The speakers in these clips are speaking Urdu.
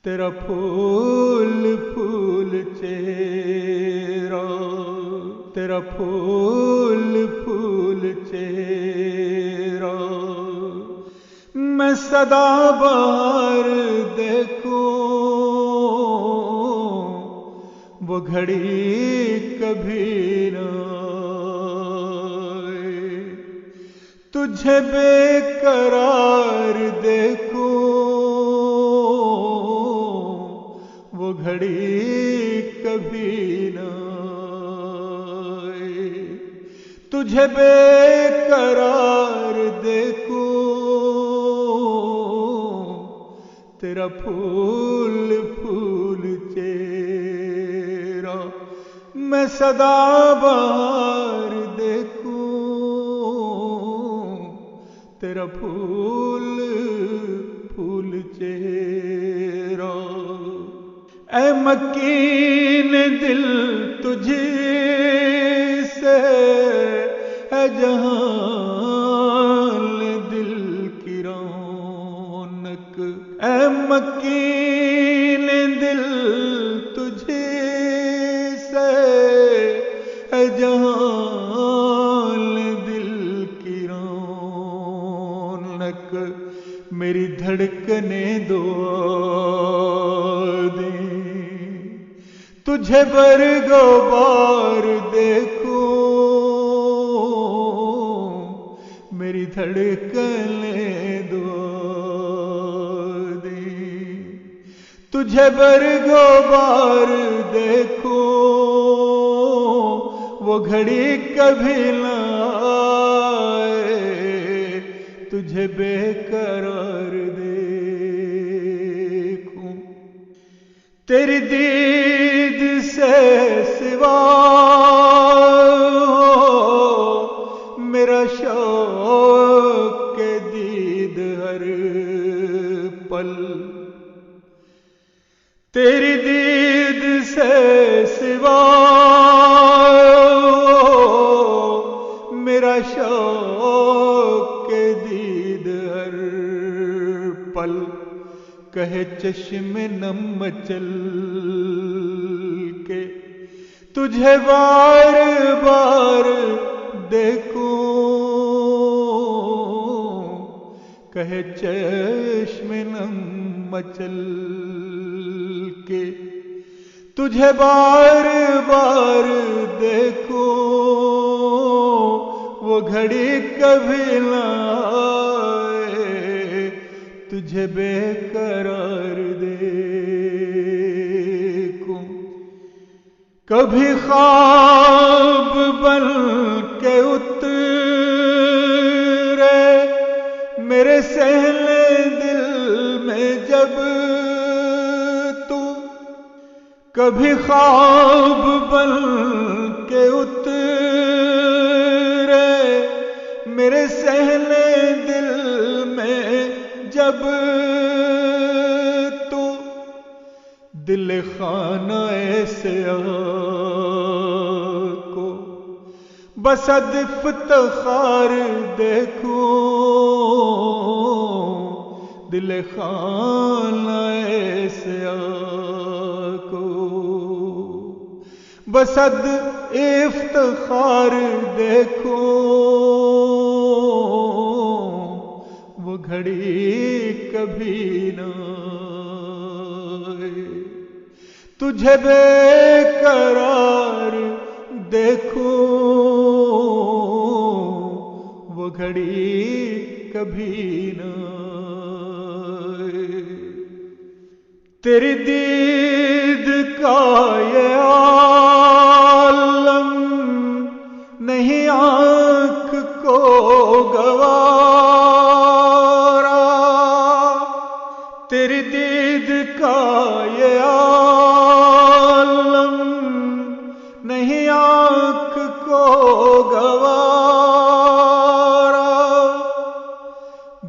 تیرا پھول پھول چہرہ، تیرا پھول پھول چہرہ، میں سدا بہار دیکھوں وہ گھڑی کبھی نہ آئے، تجھے بے قرار دیکھوں وہ گھڑی کبھی نہ آئے، تجھے بے قرار دیکھوں تیرا پھول پھول چہرہ، میں سدا بہار دیکھوں تیرا پھول پھول چہرہ۔ اے مکین دل تجھے سے ہے جہاں دل کی رونق، اے مکین دل تجھے سے ہے جہاں دل کی رونق، میری دھڑکنیں دعا دیں تجھے برگ و بار دیکھوں، میری دھڑکنیں دعا دیں تجھے برگ و بار دیکھوں وہ گھڑی کبھی نہ آئے، تجھے بے قرار دیکھوں، تیری دید سے سوا میرا شوق کے دید ہر پل، تیری دید سے سوا میرا شوق کے دید ہر پل، کہے چشم نم مچل کے تجھے بار بار دیکھوں، کہے چشم نم مچل کے تجھے بار بار دیکھوں وہ گھڑی کبھی نہ آئے، تجھے بے قرار دیکھوں، کبھی خواب بن کے اترے میرے سہلے دل میں جب تو، کبھی خواب بن کے اترے میرے سہلے دل میں جب تو، دل خانہ سیاہ کو بصد افتخار دیکھوں، دل خانہ سیاہ کو بصد افتخار دیکھوں وہ گھڑی کبھی نہ آئے، تجھے بے قرار دیکھوں وہ گھڑی کبھی نہ آئے، تیری دید کا یہ عالم نہیں آنکھ کو گوارا، تیری دید کا یہ عالم نہیں آنکھ کو گوارا،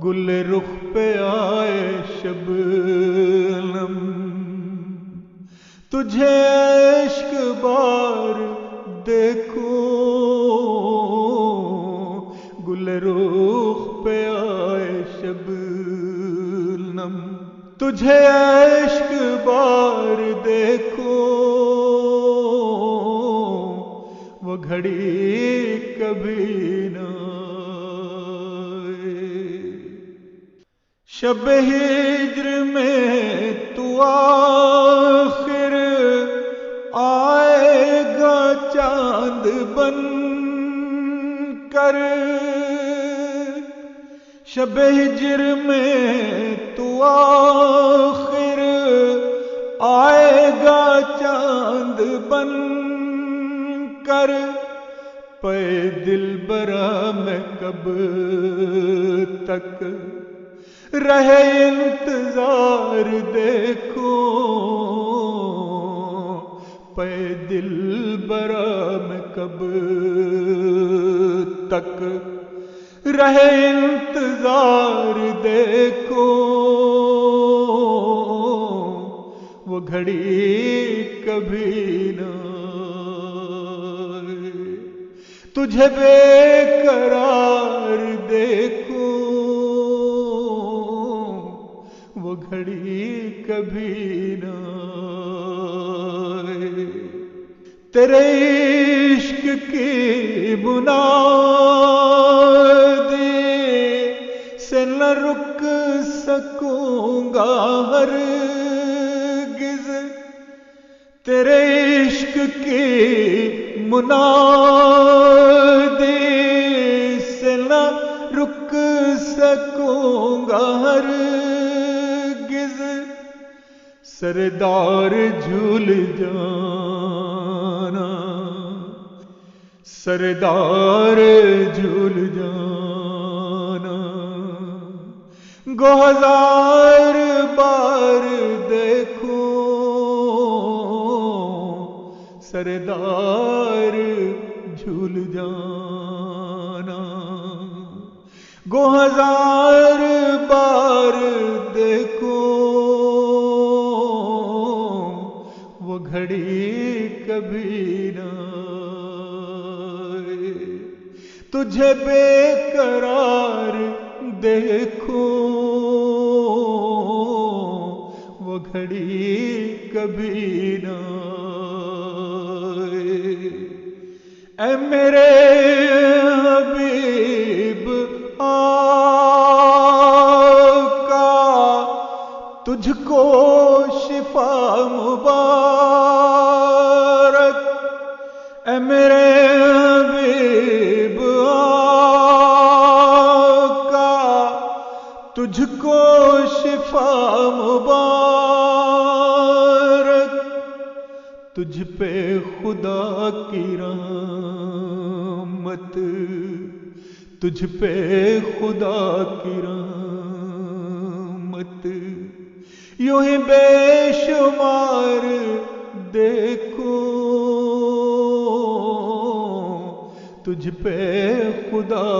گل رخ پہ آئے شبنم تجھے عشق بار دیکھوں، گل رخ پہ آئے شبنم تجھے عشق شب ہجر میں تو آخر آئے گا چاند بن کر، شب ہجر میں تو آخر آئے گا چاند بن کر، پے دل برا میں کب تک رہے انتظار دیکھو، پے دل برا میں کب تک رہے انتظار دیکھو، وہ گھڑی کبھی نہ آئے، تجھے بے قرار دیکھو، وہ گھڑی کبھی نہ آئے، تیرے عشق کی بنیادی سے نہ رک سکوں گا ہرگز، تیرے عشق کی بنیادی سے نہ رک سکوں گا ہرگز، سردار جھول جانا، سردار جھول جانا، گو ہزار بار دیکھو، سردار جھول جانا، گو ہزار بار دیکھو، وہ گھڑی کبھی نہ آئے، تجھے بے قرار دیکھو، وہ گھڑی کبھی نہ آئے، اے میرے حبیب آقا، تجھ کو شفا مبارک، اے میرے حبیب آقا، تجھ کو شفا مبارک، تجھ پہ خدا کی رحمت، تجھ پہ خدا کی رحمت یوں ہی بے شمار دیکھو، تجھ پہ خدا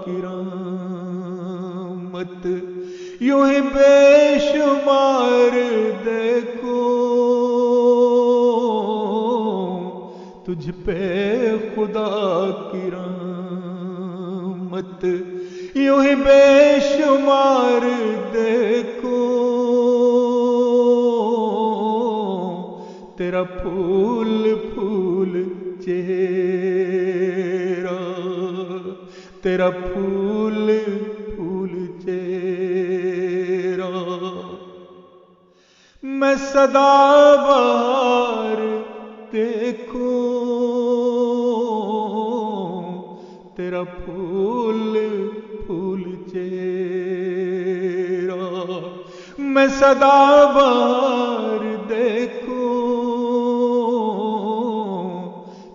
کی رحمت یوں ہی بے شمار دیکھو، تجھ پہ خدا کی رحمت یوں ہی بے شمار دیکھو، تیرا پھول پھول چہرہ، تیرا پھول پھول چہرہ، میں سدا بہار دیکھوں، تیرا پھول پھول چہرہ، میں سدا بہار دیکھوں،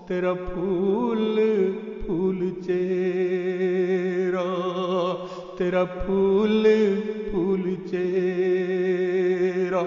تیرا پھول پھول چہرہ، تیرا پھول پھول چہرہ